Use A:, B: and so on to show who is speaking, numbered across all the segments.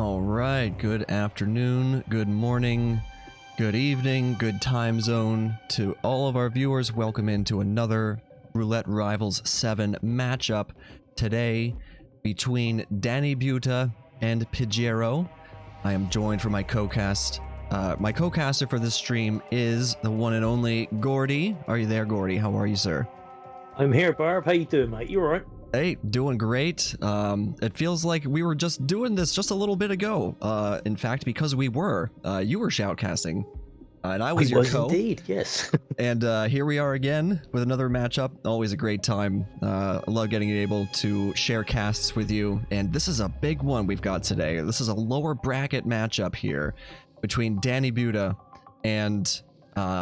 A: All right, good afternoon, good morning, good evening, good time zone to all of our viewers. Welcome into another Roulette Rivals 7 matchup today between DaniButa and Pigiero. I am joined for my co-cast. My co-caster for this stream is the one and only Gordy. Are you there, Gordy? How are you, sir?
B: I'm here, Barb. How you doing, mate? You alright?
A: Hey, doing great. It feels like we were just doing this just a little bit ago. In fact, because we were, you were shoutcasting, and I was your co.
B: Indeed, yes.
A: And here we are again with another matchup. Always a great time. I love getting able to share casts with you. And this is a big one we've got today. This is a lower bracket matchup here between DaniButa and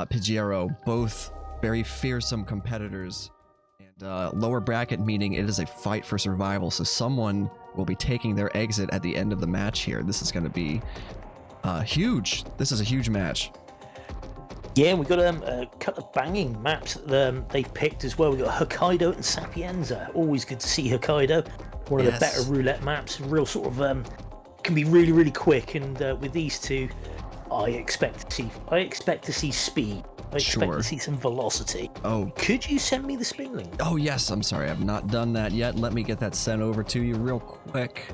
A: Pigiero, both very fearsome competitors. Lower bracket meaning it is a fight for survival, so someone will be taking their exit at the end of the match here. This is going to be huge. This is a huge match.
B: Yeah, we got a couple of banging maps that they've picked as well. We got Hokkaido and Sapienza. Always good to see Hokkaido. One of the better roulette maps. Real sort of can be really, really quick. And with these two, I expect to see speed. I expect to see some velocity.
A: Oh.
B: Could you send me the spin link?
A: Oh, yes. I'm sorry. I've not done that yet. Let me get that sent over to you real quick.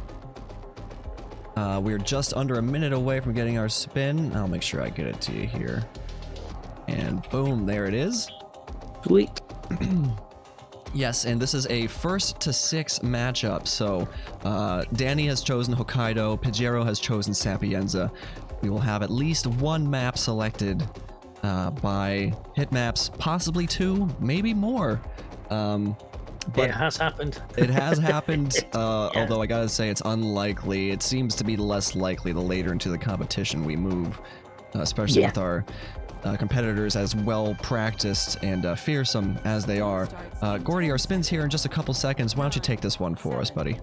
A: We're just under a minute away from getting our spin. I'll make sure I get it to you here. And boom, there it is.
B: Sweet.
A: Yes, and this is a 1st to 6 matchup. So Danny has chosen Hokkaido. Pigiero has chosen Sapienza. We will have at least one map selected by hit maps, possibly 2, maybe more. But
B: it has happened.
A: It has happened, although I gotta say it's unlikely. It seems to be less likely the later into the competition we move, especially with our competitors as well practiced and fearsome as they are. Gordy, our spin's here in just a couple seconds. Why don't you take this one for us, buddy?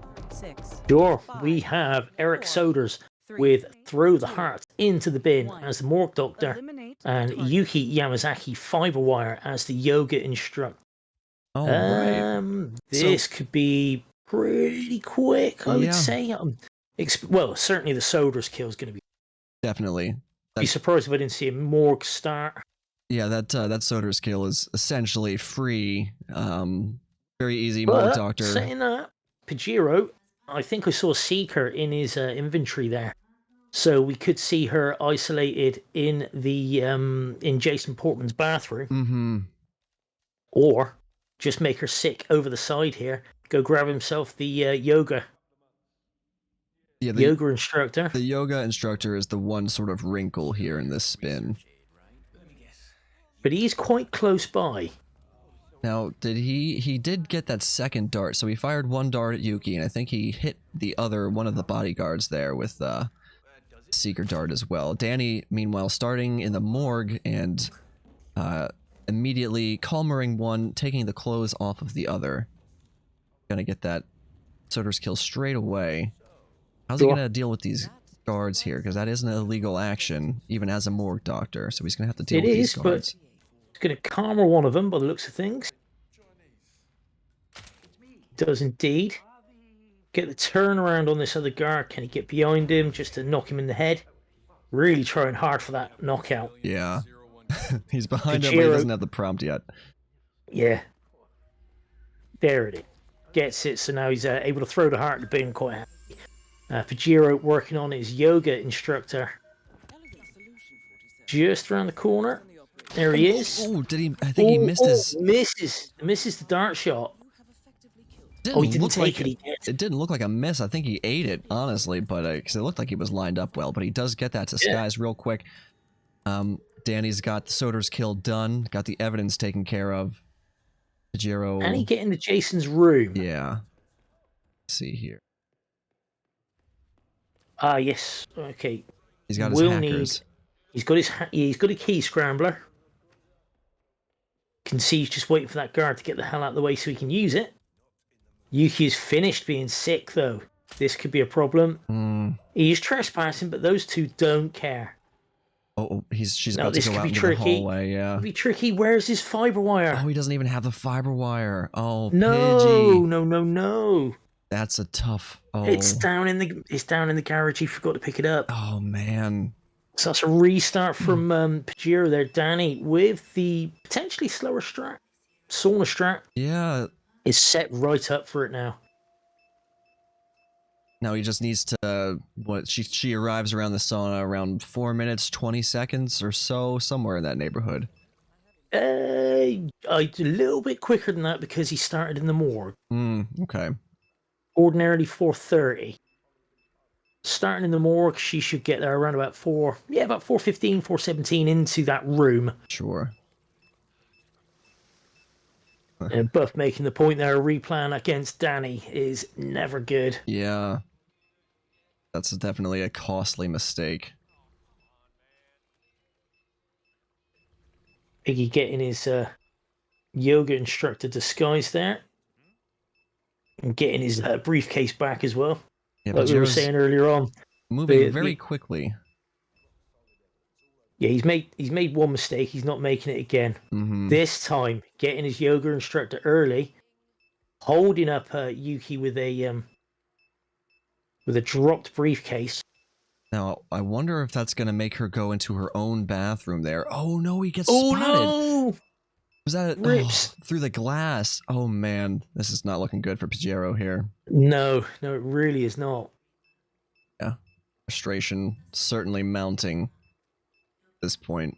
B: Sure. We have Eric Soders with Throw the Heart into the Bin as the Morgue Doctor, and Yuki Yamazaki Fiberwire as the Yoga Instructor.
A: Oh, right.
B: This could be pretty quick, I would say. Well, certainly the Soders kill is going to be...
A: Definitely.
B: I'd be surprised if I didn't see a Morgue start.
A: Yeah, that Soders kill is essentially free. Very easy, Morgue Doctor.
B: Saying that, Pigiero, I think I saw Seeker in his inventory there. So we could see her isolated in the in Jason Portman's bathroom.
A: Mm-hmm.
B: Or just make her sick over the side here. Go grab himself the yoga. Yeah, the yoga instructor.
A: The yoga instructor is the one sort of wrinkle here in this spin.
B: But he's quite close by.
A: Now, he did get that second dart, so he fired one dart at Yuki, and I think he hit the other one of the bodyguards there with Seeker dart as well. Danny, meanwhile, starting in the morgue and immediately calmering one, taking the clothes off of the other. Gonna get that Soder's kill straight away. How's he gonna deal with these guards here? Because that is an illegal action, even as a morgue doctor. So he's gonna have to deal with these guards.
B: He's gonna calmer one of them by the looks of things. Does indeed. Get the turnaround on this other guard. Can he get behind him just to knock him in the head? Really trying hard for that knockout.
A: Yeah. He's behind him, but he doesn't have the prompt yet.
B: Yeah. There it is. Gets it, so now he's able to throw the heart in the bin quite happy. Pigiero working on his yoga instructor. Just around the corner. There he is.
A: Oh, did he? I think he missed his...
B: Misses the dart shot.
A: He didn't take it. It didn't look like a miss. I think he ate it, honestly, but because it looked like he was lined up well. But he does get that disguise real quick. Danny's got the Soder's kill done. Got the evidence taken care of. Pigiero.
B: And he get into Jason's room.
A: Yeah. Let's see here.
B: Ah, yes. Okay.
A: He's got his hackers.
B: He's got a key scrambler. Can see he's just waiting for that guard to get the hell out of the way so he can use it. Yuki's finished being sick, though. This could be a problem. He's trespassing, but those two don't care.
A: Oh, she's about to go out into the hallway, yeah.
B: It'll be tricky. Where's his fiber wire?
A: Oh, he doesn't even have the fiber wire. Oh,
B: no,
A: Pidgey.
B: no.
A: That's a tough. Oh.
B: It's down in the garage. He forgot to pick it up.
A: Oh man.
B: So that's a restart from Pigiero there. Danny with the potentially slower strat. Sauna strat.
A: Yeah.
B: Is set right up for it now.
A: Now he just needs to. What she arrives around the sauna around 4 minutes 20 seconds or so, somewhere in that neighborhood.
B: A little bit quicker than that because he started in the morgue.
A: Okay.
B: Ordinarily 4:30. Starting in the morgue, she should get there around about 4:15, 4:17 into that room.
A: Sure.
B: And Buff making the point there, a replan against Danny is never good.
A: Yeah. That's definitely a costly mistake.
B: Piggy getting his yoga instructor disguise there. And getting his briefcase back as well.
A: Yeah,
B: like we were saying earlier on.
A: Moving very quickly.
B: Yeah, he's made one mistake. He's not making it again. This time, getting his yoga instructor early, holding up Yuki with a dropped briefcase.
A: Now, I wonder if that's going to make her go into her own bathroom there. Oh no, he gets spotted.
B: No!
A: Was that
B: rips
A: through the glass? Oh man, this is not looking good for Pigiero here.
B: No, it really is not.
A: Yeah, frustration certainly mounting at this point.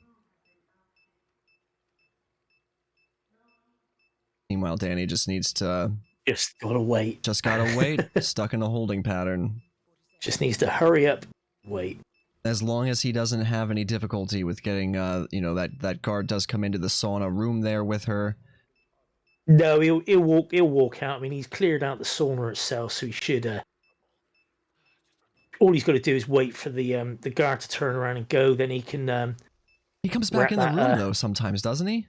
A: Meanwhile, Danny just needs to...
B: Just gotta wait.
A: Just gotta wait. Stuck in a holding pattern.
B: Just needs to hurry up. Wait.
A: As long as he doesn't have any difficulty with getting, that guard does come into the sauna room there with her.
B: No, he'll walk out. I mean, he's cleared out the sauna itself, so he should. All he's got to do is wait for the guard to turn around and go. Then he can.
A: He comes back in the room though sometimes, doesn't he?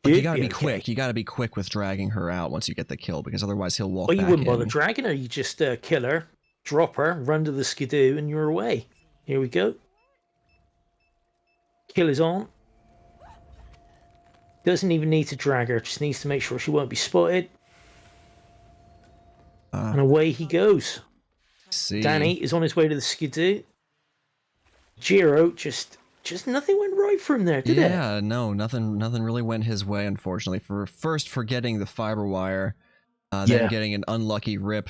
A: But you gotta be quick. You gotta be quick with dragging her out once you get the kill, because otherwise he'll walk back in.
B: Well, you wouldn't bother dragging her. You just kill her, drop her, run to the skidoo, and you're away. Here we go. Kill is on. Doesn't even need to drag her. Just needs to make sure she won't be spotted. And away he goes.
A: See.
B: Danny is on his way to the skidoo. Jiro just nothing went right for him there, did it?
A: Yeah, no, nothing really went his way, unfortunately. For getting the fiber wire, then getting an unlucky rip.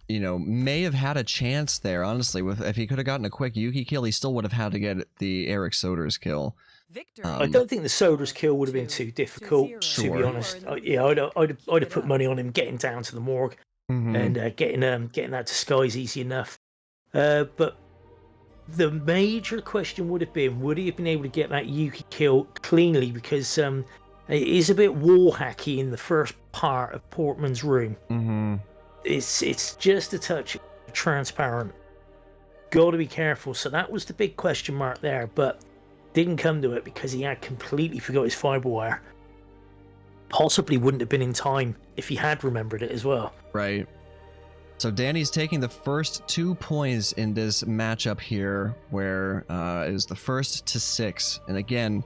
A: You know, may have had a chance there, honestly. If he could have gotten a quick Yuki kill, he still would have had to get the Eric Soders kill.
B: I don't think the Soders kill would have been too difficult, to be honest. I'd have put money on him getting down to the morgue and getting that disguise easy enough. But the major question would have been, would he have been able to get that Yuki kill cleanly? Because it is a bit wall hacky in the first part of Portman's room. It's just a touch transparent. Got to be careful. So that was the big question mark there, but didn't come to it because he had completely forgot his fiber wire. Possibly wouldn't have been in time if he had remembered it as well.
A: Right. So Danny's taking the first 2 points in this matchup here, where it is the 1st to 6. And again,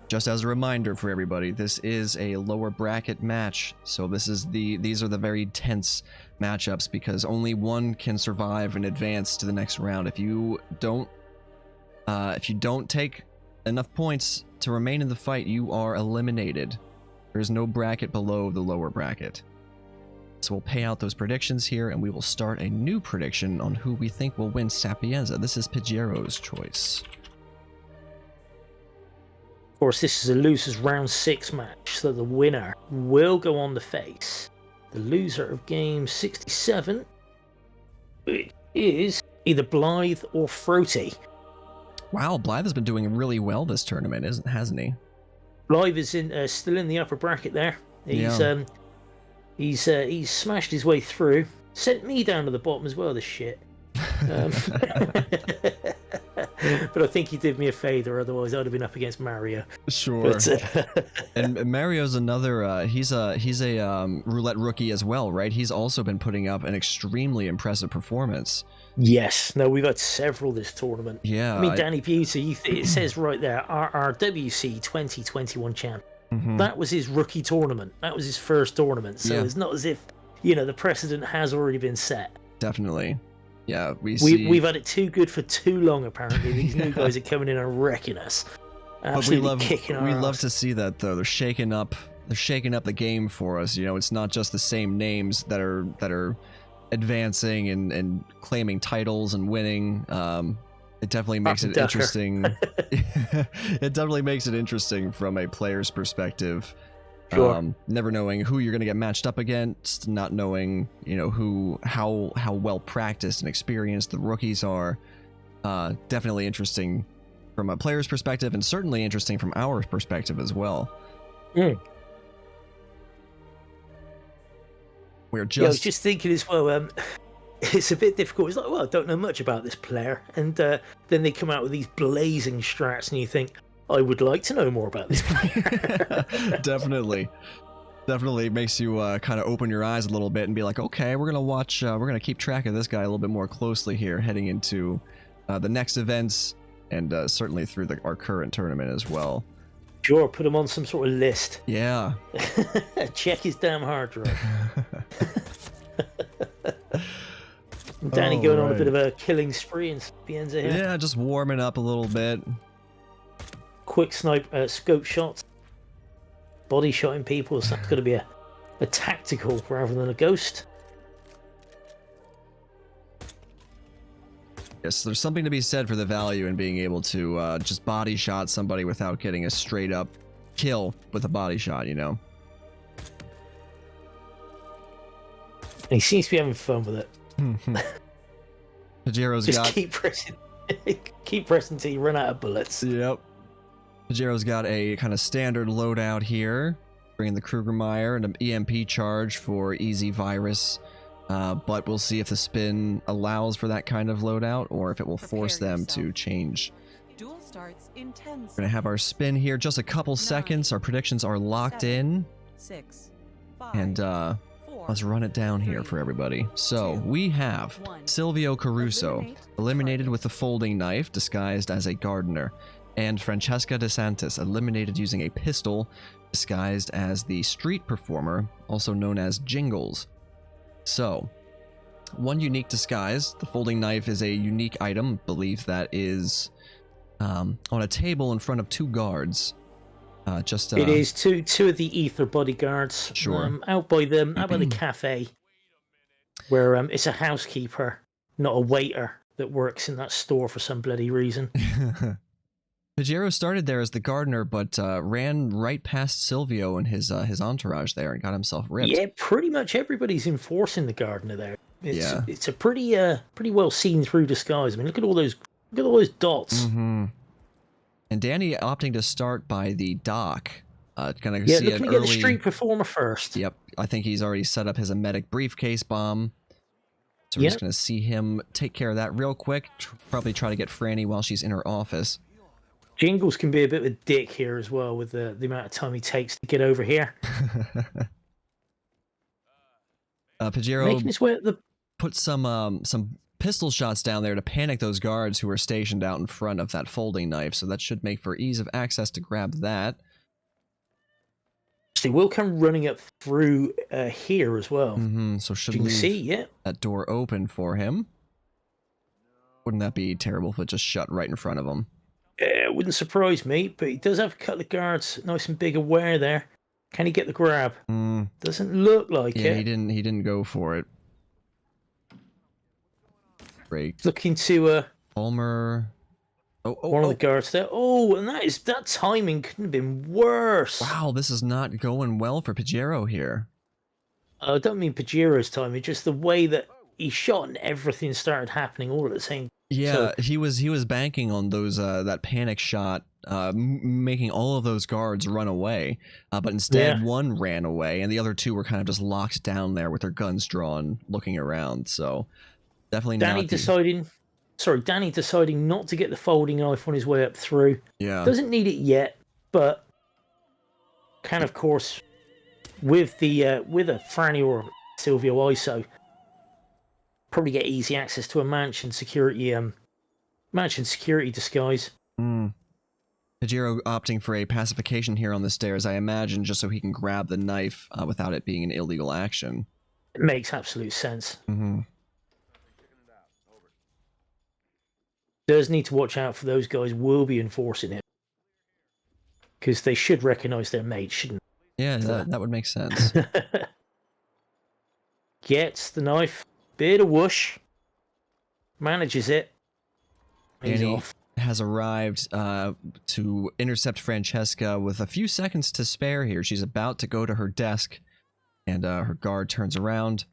A: just as a reminder for everybody, this is a lower bracket match. So these are the very tense matchups, because only one can survive and advance to the next round. If you don't take enough points to remain in the fight, you are eliminated. There is no bracket below the lower bracket. So we'll pay out those predictions here, and we will start a new prediction on who we think will win Sapienza. This is Pigiero's choice.
B: Of course, this is a losers round 6 match, so the winner will go on to face the loser of game 67, which is either Blythe or Froty.
A: Wow, Blythe has been doing really well this tournament, hasn't he?
B: Blythe is still in the upper bracket there. He's smashed his way through. Sent me down to the bottom as well, this shit. But I think he did me a favour, otherwise I'd have been up against Mario.
A: Sure. But, and Mario's another, he's a roulette rookie as well, right? He's also been putting up an extremely impressive performance.
B: Yes. No, we've had several this tournament.
A: Yeah.
B: I mean, DaniButa, it says right there, our WC 2021 champ. That was his rookie tournament. That was his first tournament. So it's not as if, the precedent has already been set.
A: Definitely. Yeah, we've
B: had it too good for too long, apparently. These new guys are coming in and wrecking us. Absolutely kicking our ass.
A: We love to see that, though. They're shaking up the game for us. It's not just the same names that are advancing and claiming titles and winning. It definitely makes it interesting. It definitely makes it interesting from a player's perspective.
B: Sure.
A: Never knowing who you're going to get matched up against, not knowing, how well practiced and experienced the rookies are. Definitely interesting from a player's perspective, and certainly interesting from our perspective as well. We're just...
B: I was just thinking as well, it's a bit difficult. It's like, well, I don't know much about this player. And then they come out with these blazing strats, and you think, I would like to know more about this player.
A: Definitely makes you kind of open your eyes a little bit and be like, okay, we're gonna keep track of this guy a little bit more closely here, heading into the next events, and certainly through our current tournament as well.
B: Sure, put him on some sort of list.
A: Yeah.
B: Check his damn hard drive. Danny going on a bit of a killing spree in Sapienza here.
A: Yeah, just warming up a little bit.
B: Quick scope shots. Body shotting people, so that's going to be a tactical rather than a ghost.
A: Yes, there's something to be said for the value in being able to just body shot somebody without getting a straight up kill with a body shot,
B: He seems to be having fun with it.
A: Pigiero's
B: just
A: got...
B: keep pressing till you run out of bullets.
A: Yep. Pigiero's got a kind of standard loadout here, bringing the Krugermeyer and an EMP charge for easy virus, but we'll see if the spin allows for that kind of loadout or if it will force them to change.
C: Duel starts in 10 seconds.
A: We're gonna have our spin here, just a couple seconds. Our predictions are locked in,
C: 6, 5,
A: and let's run it down here for everybody. So we have Silvio Caruso eliminated with the folding knife, disguised as a gardener. And Francesca DeSantis eliminated using a pistol, disguised as the street performer, also known as Jingles. So, one unique disguise. The folding knife is a unique item, believe that is on a table in front of two guards. It
B: is two of the ether bodyguards.
A: Sure.
B: Out by the cafe, where it's a housekeeper, not a waiter, that works in that store for some bloody reason.
A: Pigiero started there as the gardener, but ran right past Silvio and his entourage there and got himself ripped.
B: Yeah, pretty much everybody's enforcing the gardener there. It's a pretty well seen through disguise. I mean, look at all those dots.
A: Mm-hmm. And Danny opting to start by the dock.
B: Looking to get the street performer first.
A: Yep, I think he's already set up his emetic briefcase bomb. So we're just going to see him take care of that real quick. Probably try to get Franny while she's in her office.
B: Jingles can be a bit of a dick here as well with the amount of time he takes to get over here.
A: Pigiero
B: making his way at the...
A: put some pistol shots down there to panic those guards who are stationed out in front of that folding knife, so that should make for ease of access to grab that.
B: They will come running up through here as well.
A: So should leave that door open for him. Wouldn't that be terrible if it just shut right in front of him?
B: It wouldn't surprise me, but he does have a couple of guards nice and big aware there. Can he get the grab? Doesn't look like it.
A: Yeah, he didn't go for it. Great.
B: Looking to
A: Palmer.
B: One of the guards there. Oh, and that timing couldn't have been worse.
A: Wow, this is not going well for Pigiero here.
B: I don't mean Pigiero's timing, just the way that he shot and everything started happening all at the same time.
A: Yeah, so, he was banking on those that panic shot, making all of those guards run away. But instead, one ran away, and the other two were kind of just locked down there with their guns drawn, looking around. So definitely
B: Danny deciding not to get the folding knife on his way up through.
A: Yeah,
B: doesn't need it yet, but can of course with a Franny or Silvio ISO. Probably get easy access to a mansion security disguise.
A: Pigiero opting for a pacification here on the stairs, I imagine, just so he can grab the knife without it being an illegal action.
B: It makes absolute sense.
A: Mm-hmm.
B: Does need to watch out for those guys will be enforcing it. Because they should recognize their mate, shouldn't they?
A: Yeah, that would make sense.
B: Gets the knife. Bit of whoosh. Manages it. He's
A: Danny
B: off.
A: has arrived to intercept Francesca with a few seconds to spare here. She's about to go to her desk, and her guard turns around.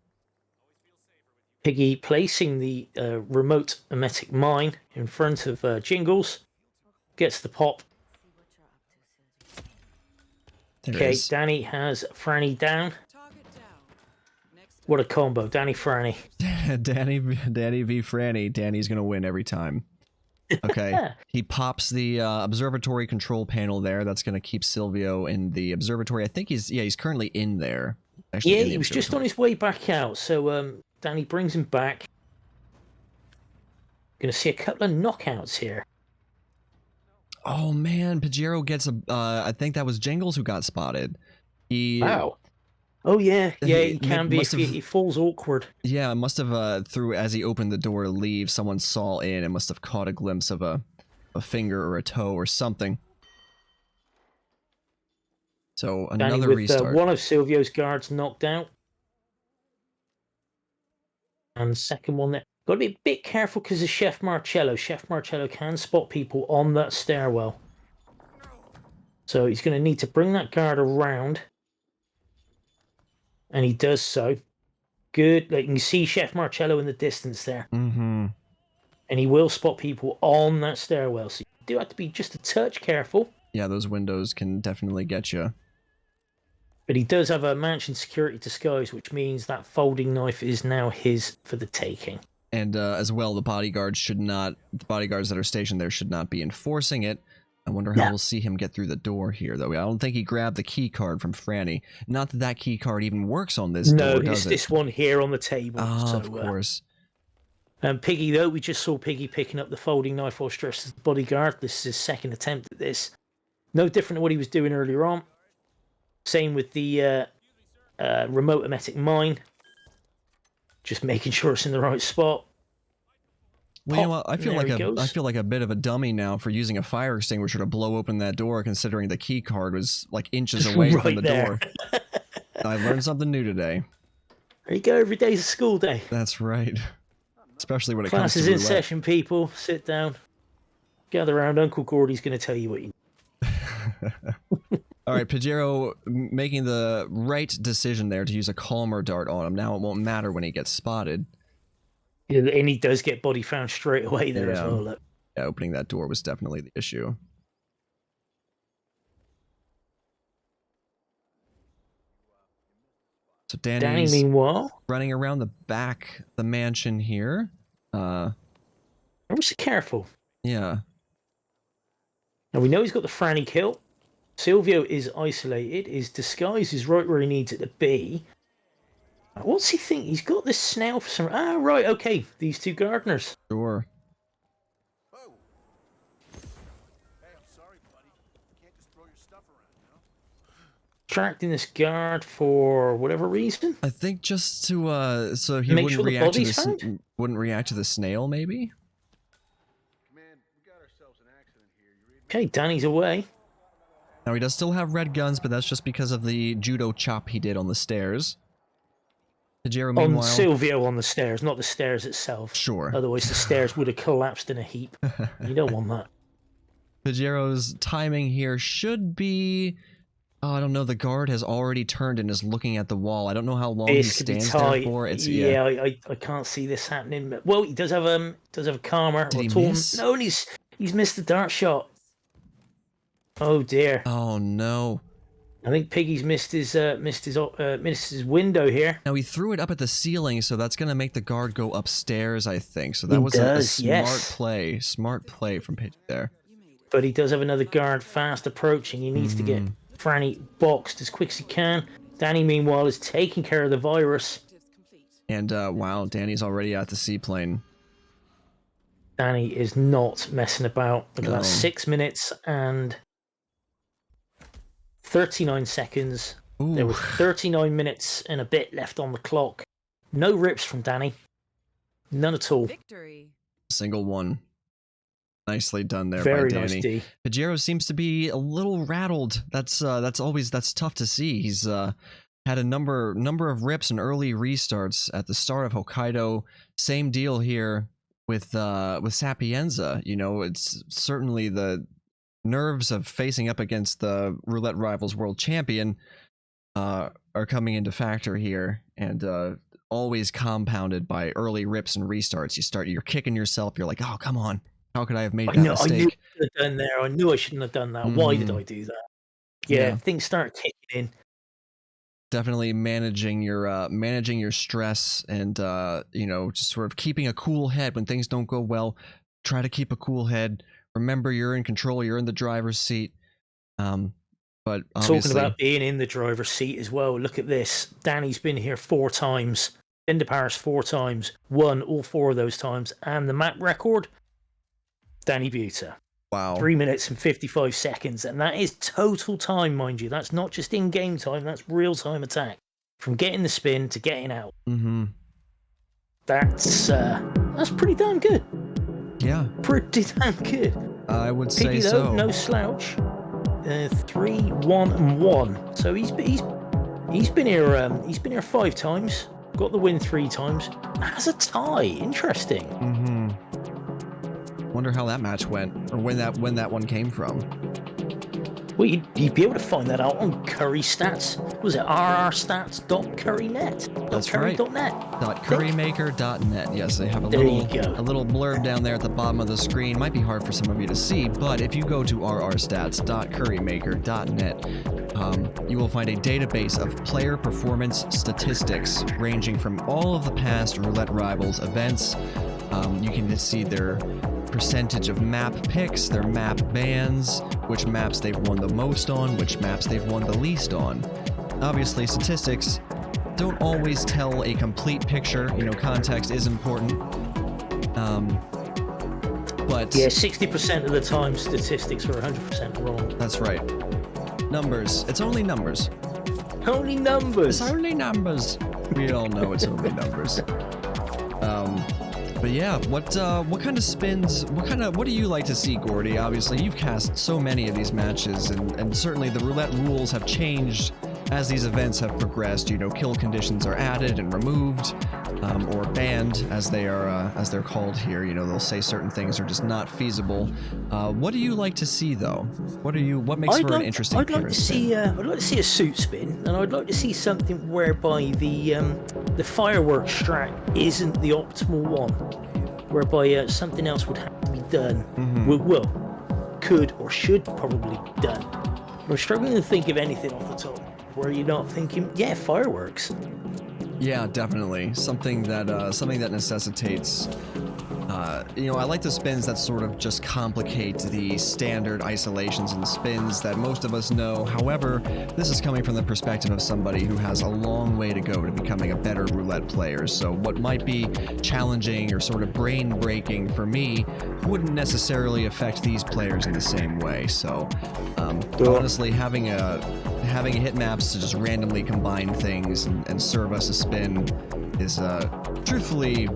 B: Piggy placing the remote emetic mine in front of Jingles. Gets the pop. Okay, Danny has Franny down. What a combo. Danny, Franny.
A: Danny v Franny. Danny's going to win every time. Okay. He pops the observatory control panel there. That's going to keep Silvio in the observatory. I think he's currently in there. Actually,
B: Yeah, he was just on his way back out. So Danny brings him back. Going to see a couple of knockouts here.
A: Oh man, Pigiero gets a. I think that was Jingles who got spotted.
B: Wow. Oh yeah, he can be if he falls awkward.
A: Yeah, it must have as he opened the door to leave, someone saw in and must have caught a glimpse of a finger or a toe or something. So another
B: Danny with,
A: restart.
B: One of Silvio's guards knocked out, and the second one there. Got to be a bit careful because of Chef Marcello. Chef Marcello can spot people on that stairwell, so he's going to need to bring that guard around. And he does so. Good. Like you can see Chef Marcello in the distance there.
A: Mm-hmm.
B: And he will spot people on that stairwell. So you do have to be just a touch careful.
A: Yeah, those windows can definitely get you.
B: But he does have a mansion security disguise, which means that folding knife is now his for the taking.
A: And as well, the bodyguards that are stationed there should not be enforcing it. I wonder how we'll see him get through the door here, though. I don't think he grabbed the key card from Franny. Not that key card even works on this door, does it?
B: No, it's this one here on the table.
A: Oh, of course.
B: Piggy, though, we just saw Piggy picking up the folding knife while dressed as the bodyguard. This is his second attempt at this. No different to what he was doing earlier on. Same with the remote emetic mine. Just making sure it's in the right spot.
A: Well, you know what? I feel like a bit of a dummy now for using a fire extinguisher to blow open that door, considering the key card was like inches away from the door. I learned something new today.
B: There you go. Every day's a school day.
A: That's right. Especially when it
B: Class
A: comes to
B: is in session, people. Sit down. Gather around. Uncle Gordy's going to tell you what you need.
A: All right, Pigiero making the right decision there to use a calmer dart on him. Now it won't matter when he gets spotted.
B: Yeah, and he does get body found straight away there as well. Look.
A: Yeah, opening that door was definitely the issue. So
B: Danny, meanwhile,
A: running around the back of the mansion here.
B: I'm just careful.
A: Yeah.
B: Now we know he's got the Franny kill. Silvio is isolated. His disguise is right where he needs it to be. What's he think? He's got this snail for some... Ah, right, okay. These two gardeners.
A: Sure.
D: Whoa. Hey, I'm sorry, buddy. You can't just throw your stuff around, you know?
B: Attracting this guard for whatever reason.
A: I think just to so he
B: Make
A: wouldn't
B: sure the
A: react to
B: body's
A: the
B: found?
A: wouldn't react to the snail, maybe.
D: Command, we got ourselves an accident here. You read me?
B: Okay, Danny's away.
A: Now he does still have red guns, but that's just because of the judo chop he did on the stairs. Pigiero, meanwhile...
B: On Silvio on the stairs, not the stairs itself.
A: Sure.
B: Otherwise the stairs would have collapsed in a heap. You don't want that.
A: Pigiero's timing here should be... Oh, I don't know. The guard has already turned and is looking at the wall. I don't know how long he stands there for. It's,
B: yeah, I can't see this happening. Well, he does have a calmer.
A: Did he miss?
B: No, and he's missed the dart shot. Oh dear.
A: Oh no.
B: I think Piggy's missed his window here.
A: Now he threw it up at the ceiling, so that's gonna make the guard go upstairs, I think. So that was a smart play from Piggy there.
B: But he does have another guard fast approaching. He needs to get Franny boxed as quick as he can. Danny, meanwhile, is taking care of the virus.
A: And wow, Danny's already at the seaplane.
B: Danny is not messing about. Look at
A: No.
B: that, 6 minutes and 39 seconds.
A: Ooh.
B: There were 39 minutes and a bit left on the clock. No rips from Danny. None at all.
C: Victory.
A: Single one. Nicely done there
B: Very
A: by
B: nice,
A: Danny.
B: D.
A: Pigiero seems to be a little rattled. That's tough to see. He's had a number of rips and early restarts at the start of Hokkaido. Same deal here with Sapienza. You know, it's certainly the nerves of facing up against the Roulette Rivals world champion are coming into factor here, and always compounded by early rips and restarts. You're kicking yourself. You're like, oh, come on. How could I have made that
B: I knew
A: mistake?
B: I should have done there. I knew I shouldn't have done that. Why did I do that? Yeah, things start kicking in.
A: Definitely managing your stress and just sort of keeping a cool head when things don't go well. Try to keep a cool head. Remember, you're in control. You're in the driver's seat. But obviously,
B: Talking about being in the driver's seat as well. Look at this. Danny's been here 4 times. Been to Paris 4 times. Won all 4 of those times. And the map record, DaniButa.
A: wow.
B: 3 minutes and 55 seconds. And that is total time, mind you. That's not just in-game time. That's real-time attack. From getting the spin to getting out.
A: Mm-hmm.
B: That's pretty damn good.
A: Yeah,
B: Pretty damn good.
A: I would say
B: Piggy,
A: so.
B: though, no slouch. 3, 1, and 1. So he's been here. He's been here 5 times. Got the win 3 times. Has a tie. Interesting.
A: Mm-hmm. Wonder how that match went, or when that one came from.
B: Well, you'd be able to find that out on Curry Stats. Was it rrstats.currynet?
A: That's right.
B: .curry.net.
A: .currymaker.net. Yes, they have a
B: There
A: little
B: you go.
A: blurb down there at the bottom of the screen. Might be hard for some of you to see, but if you go to rrstats.currymaker.net, you will find a database of player performance statistics ranging from all of the past Roulette Rivals events. You can just see their percentage of map picks, their map bans, which maps they've won the most on, which maps they've won the least on. Obviously, statistics don't always tell a complete picture. You know, context is important. But
B: Yeah, 60% of the time statistics are 100% wrong.
A: that's right. Numbers. It's only numbers.
B: Only numbers.
A: It's only numbers. We all know it's only numbers. But yeah, what kind of spins, what do you like to see, Gordy? Obviously, you've cast so many of these matches, and certainly the roulette rules have changed as these events have progressed. You know, kill conditions are added and removed, or banned, as they're called here. You know, they'll say certain things are just not feasible. What do you like to see, though? What makes for an interesting
B: I'd like to
A: spin?
B: I'd like to see a suit spin, and I'd like to see something whereby the fireworks strat isn't the optimal one, whereby something else would have to be done. Could or should probably be done. I'm struggling to think of anything off the top where you're not thinking, yeah, fireworks.
A: Yeah, definitely. Something that necessitates. I like the spins that sort of just complicate the standard isolations and spins that most of us know. However, this is coming from the perspective of somebody who has a long way to go to becoming a better roulette player. So what might be challenging or sort of brain-breaking for me wouldn't necessarily affect these players in the same way. So, honestly, having a hit maps to just randomly combine things and serve us a spin is, truthfully,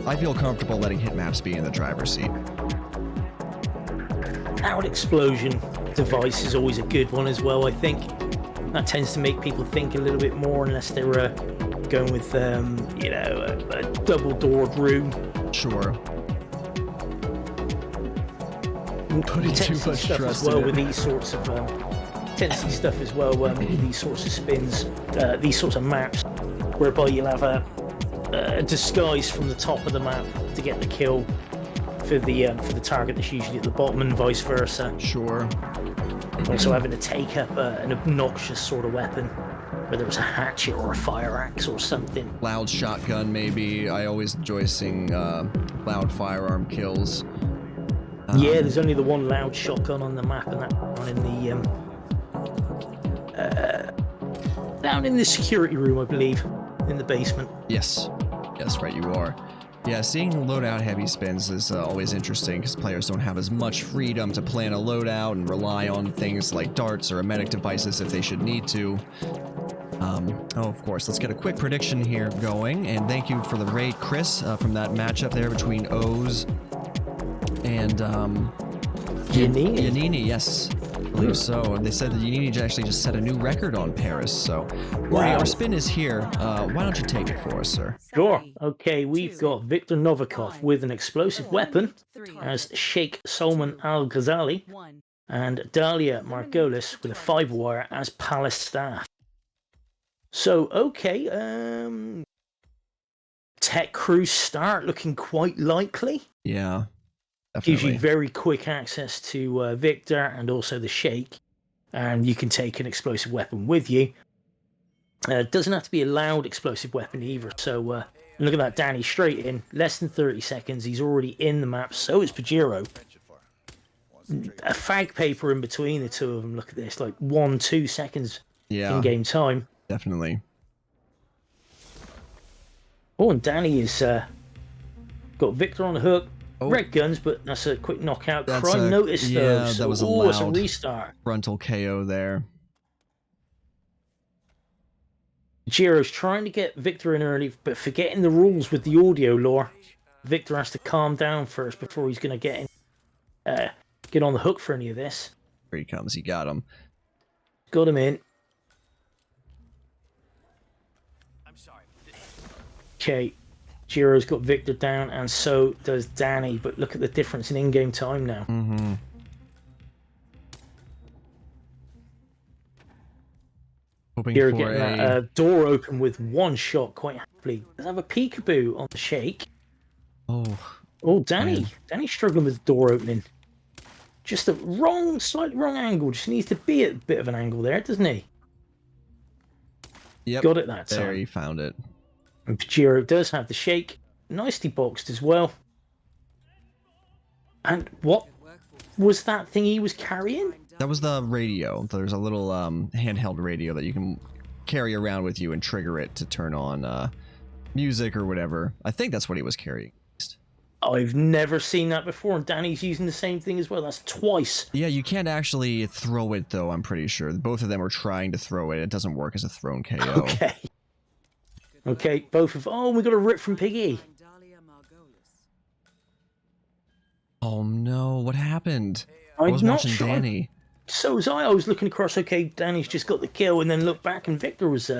A: I feel comfortable letting hit maps be in the driver's seat.
B: Out explosion device is always a good one as well, I think. That tends to make people think a little bit more, unless they're going with, a double-doored room.
A: Sure.
B: Putting too much stuff as well with these sorts of stuff as well with these sorts of spins, these sorts of maps, whereby you'll have a disguise from the top of the map to get the kill for the target that's usually at the bottom, and vice versa.
A: Sure.
B: Also having to take up an obnoxious sort of weapon, whether it's a hatchet or a fire axe or something.
A: Loud shotgun, maybe. I always enjoy seeing loud firearm kills.
B: Yeah, there's only the one loud shotgun on the map, and that's down in the security room, I believe, in the basement.
A: Yes, right, you are. Yeah, seeing loadout heavy spins is always interesting because players don't have as much freedom to plan a loadout and rely on things like darts or emetic devices if they should need to. Oh, of course, let's get a quick prediction here going, and thank you for the raid, Chris, from that matchup there between O's and Yanini, yes. I believe so. And they said that Yanini actually just set a new record on Paris, so
B: Wow.
A: our spin is here. Why don't you take it for us, sir?
B: Sure. Okay, we've got Viktor Novikov with an explosive weapon as Sheikh Salman Al-Ghazali, and Dalia Margolis with a 5-wire as Palace staff. So, okay, Tech Cruise start looking quite likely.
A: Yeah,
B: Gives
A: definitely.
B: you very quick access to Victor and also the Sheikh, and you can take an explosive weapon with you. It doesn't have to be a loud explosive weapon either, so look at that, Danny, straight in, less than 30 seconds, he's already in the map, so is Pigiero. A fag paper in between the two of them, look at this, like 1-2 seconds in-game time.
A: Definitely.
B: Oh, and Danny has got Victor on the hook. Red guns, but that's a quick knockout. Crime notice, though. So,
A: that was a
B: it's a
A: loud
B: restart.
A: frontal KO there.
B: Giro's trying to get Victor in early, but forgetting the rules with the audio lore. Victor has to calm down first before he's going to get on the hook for any of this.
A: Here he comes. He got him.
B: Got him in. Okay, Giro's got Victor down, and so does Danny. But look at the difference in in-game time now.
A: Mm-hmm. Hoping
B: Giro
A: for
B: getting that door open with one shot quite happily. Does have a peekaboo on the Sheikh. Oh, Danny.
A: Man.
B: Danny's struggling with the door opening. Just a slightly wrong angle. Just needs to be at a bit of an angle there, doesn't he?
A: Yep.
B: Got it that time.
A: There, he found it.
B: And Pigiero does have the Sheikh. Nicely boxed as well. And what was that thing he was carrying?
A: That was the radio. There's a little handheld radio that you can carry around with you and trigger it to turn on music or whatever. I think that's what he was carrying.
B: I've never seen that before, and Danny's using the same thing as well. That's twice.
A: Yeah, you can't actually throw it, though, I'm pretty sure. Both of them are trying to throw it. It doesn't work as a thrown KO.
B: Okay. Okay, both of... Oh, we got a rip from Piggy.
A: Oh, no. What happened? I
B: I'm
A: was
B: not
A: watching
B: sure.
A: Danny.
B: So was I. I was looking across, okay, Danny's just got the kill, and then looked back, and Victor was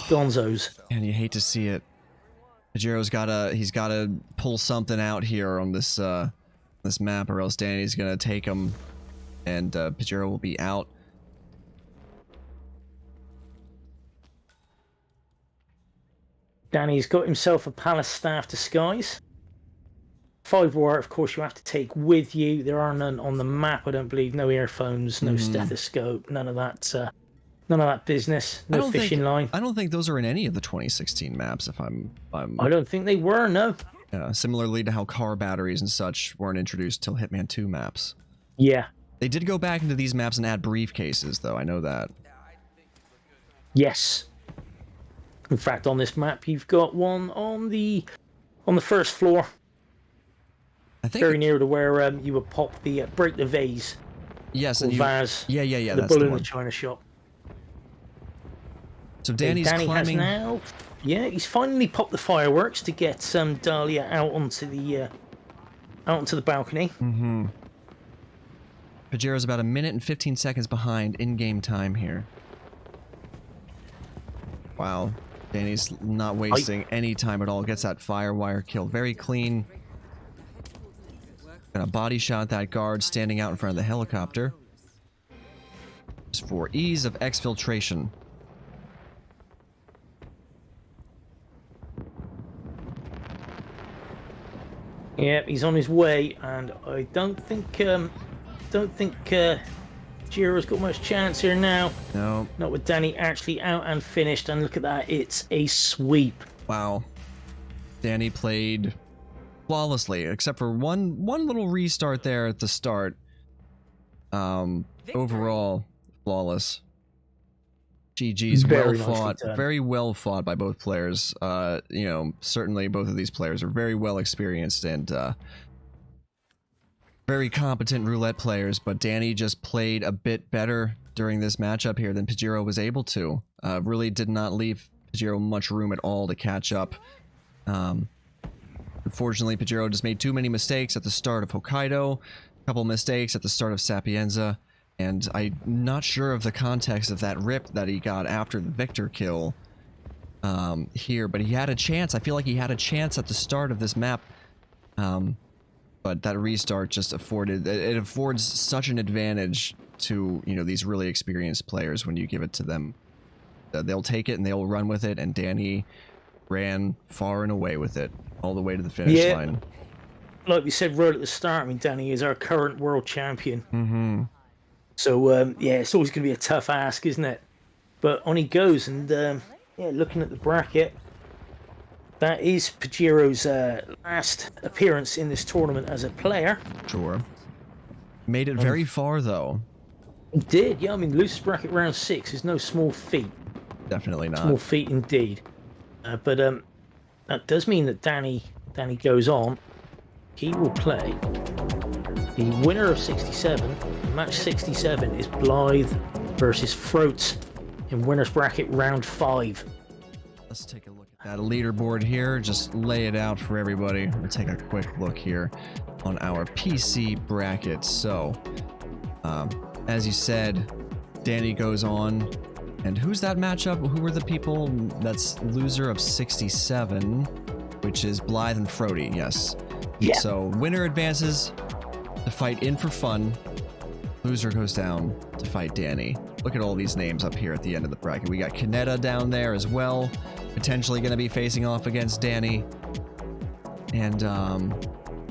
B: Gonzo's.
A: And you hate to see it. Pigero's gotta pull something out here on this this map, or else Danny's gonna take him, and Pigiero will be out.
B: Danny's got himself a Palace Staff Disguise. 5-wire, of course, you have to take with you. There are none on the map, I don't believe. No earphones, no stethoscope, none of that business. No fishing line.
A: I don't think those are in any of the 2016 maps. If I'm
B: I don't think they were. No.
A: Similarly to how car batteries and such weren't introduced till Hitman 2 maps.
B: Yeah.
A: They did go back into these maps and add briefcases, though. I know that.
B: Yes. In fact, on this map, you've got one on the first floor.
A: I think
B: Very near to where you would pop the break the vase.
A: Yes,
B: or
A: and
B: vase.
A: Yeah.
B: The
A: That's
B: bull
A: the
B: in
A: one.
B: the china shop.
A: So Danny's
B: Danny
A: climbing.
B: has now. Yeah, he's finally popped the fireworks to get Dahlia out onto the balcony.
A: Mm-hmm. Pajero's about 1 minute and 15 seconds behind in-game time here. Wow. Danny's not wasting any time at all. Gets that firewire kill very clean. Gonna body shot that guard standing out in front of the helicopter. Just for ease of exfiltration.
B: Yeah, he's on his way, and I don't think Jiro's got much chance here now.
A: No.
B: Not with Danny actually out and finished, and look at that, it's a sweep.
A: Wow. Danny played flawlessly, except for one little restart there at the start. Overall, flawless. GG's, well
B: Very nicely
A: fought.
B: done.
A: Very well fought by both players. You know, certainly both of these players are very well experienced and very competent roulette players, but Danny just played a bit better during this matchup here than Pigiero was able to. Really did not leave Pigiero much room at all to catch up. Unfortunately, Pigiero just made too many mistakes at the start of Hokkaido, a couple mistakes at the start of Sapienza, and I'm not sure of the context of that rip that he got after the Victor kill here, but he had a chance. I feel like he had a chance at the start of this map, but that restart just it affords such an advantage to, you know, these really experienced players when you give it to them. They'll take it and they'll run with it, and Danny ran far and away with it, all the way to the finish line.
B: Like we said right at the start, I mean, Danny is our current world champion.
A: Mm-hmm.
B: So, yeah, it's always going to be a tough ask, isn't it? But on he goes, and, yeah, looking at the bracket, that is Pigiero's last appearance in this tournament as a player.
A: Sure. Made it very far, though.
B: He did, yeah, I mean, losers bracket round 6 is no small feat.
A: Definitely not.
B: Small feat indeed. But that does mean that Danny goes on. He will play the winner of 67. Match 67 is Blythe versus Froats in winners bracket round 5.
A: Let's take a look at that leaderboard here. Just lay it out for everybody. We'll take a quick look here on our PC bracket. So, as you said, Danny goes on. And who's that matchup? Who are the people? That's loser of 67, which is Blythe and Frody, yes.
B: Yeah.
A: So winner advances to fight In for Fun. Loser goes down to fight Danny. Look at all these names up here at the end of the bracket. We got Kaneda down there as well, potentially going to be facing off against Danny. And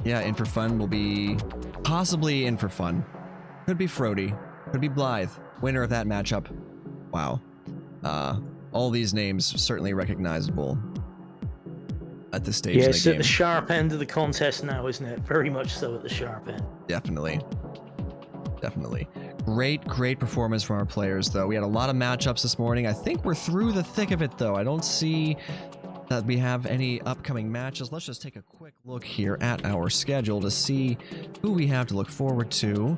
A: yeah, In for Fun will be possibly In for Fun. Could be Frody. Could be Blythe. Winner of that matchup. Wow. All these names certainly recognizable at this stage of the game.
B: Yeah, it's at the sharp end of the contest now, isn't it? Very much so at the sharp end.
A: Definitely. Definitely. Great performance from our players, though. We had a lot of matchups this morning. I think we're through the thick of it, though. I don't see that we have any upcoming matches. Let's just take a quick look here at our schedule to see who we have to look forward to.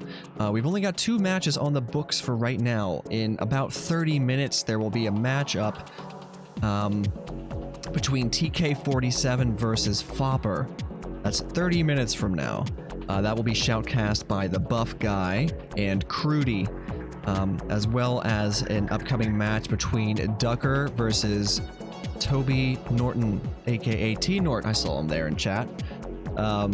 A: We've only got 2 matches on the books for right now. In about 30 minutes, there will be a matchup between TK47 versus Fopper. That's 30 minutes from now. That will be shoutcast by the Buff Guy and Crudy, as well as an upcoming match between Ducker versus Toby Norton, aka T-Nort. I saw him there in chat. Oh,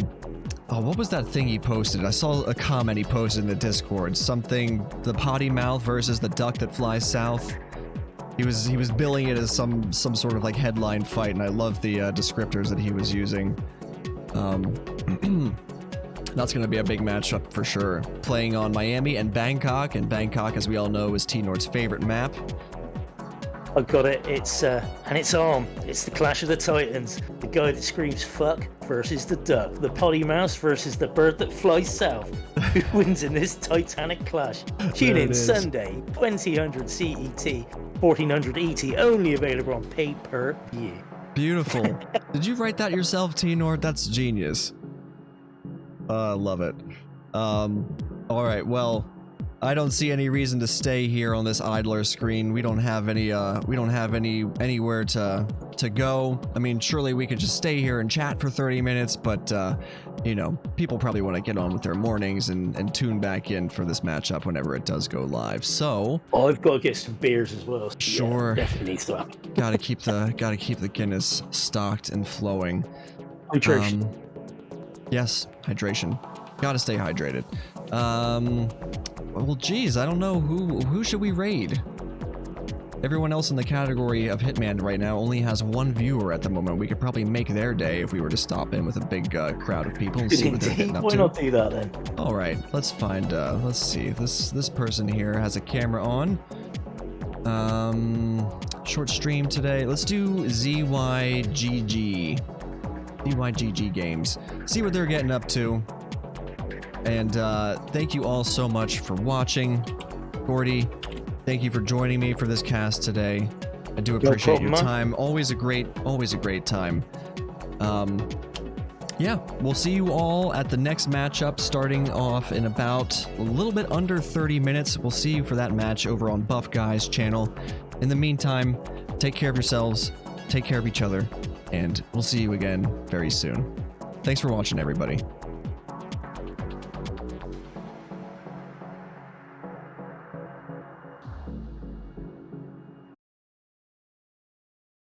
A: what was that thing he posted? I saw a comment he posted in the Discord. Something, the potty mouth versus the duck that flies south. He was billing it as some sort of like headline fight, and I love the descriptors that he was using. That's going to be a big matchup for sure. Playing on Miami and Bangkok, as we all know, is T-Nort's favorite map.
B: I got it. It's and it's on. It's the Clash of the Titans. The guy that screams "fuck" versus the duck. The potty mouse versus the bird that flies south. Who wins in this titanic clash? Tune in Sunday, 2000 CET, 1400 ET. Only available on pay-per-view.
A: Beautiful. Did you write that yourself, T-Nort? That's genius. I love it. All right. Well, I don't see any reason to stay here on this idler screen. We don't have any anywhere to go. I mean, surely we could just stay here and chat for 30 minutes, but you know, people probably want to get on with their mornings and tune back in for this matchup whenever it does go live. So
B: I've got to get some beers as well. So
A: sure,
B: yeah, definitely so.
A: gotta keep the Guinness stocked and flowing.
B: Hydration.
A: Yes, hydration. Gotta stay hydrated. Well, geez, I don't know who should we raid? Everyone else in the category of Hitman right now only has 1 viewer at the moment. We could probably make their day if we were to stop in with a big crowd of people and see what they're getting up
B: Why
A: to.
B: not do that then?
A: All right, let's find. Let's see. This person here has a camera on. Short stream today. Let's do ZYGG games. See what they're getting up to. And thank you all so much for watching. Gordy, thank you for joining me for this cast today. I do appreciate
B: problem,
A: your
B: man.
A: time. Always a great time. Yeah, we'll see you all at the next matchup starting off in about a little bit under 30 minutes. We'll see you for that match over on Buff Guy's channel. In the meantime, take care of yourselves, take care of each other, and we'll see you again very soon. Thanks for watching, everybody.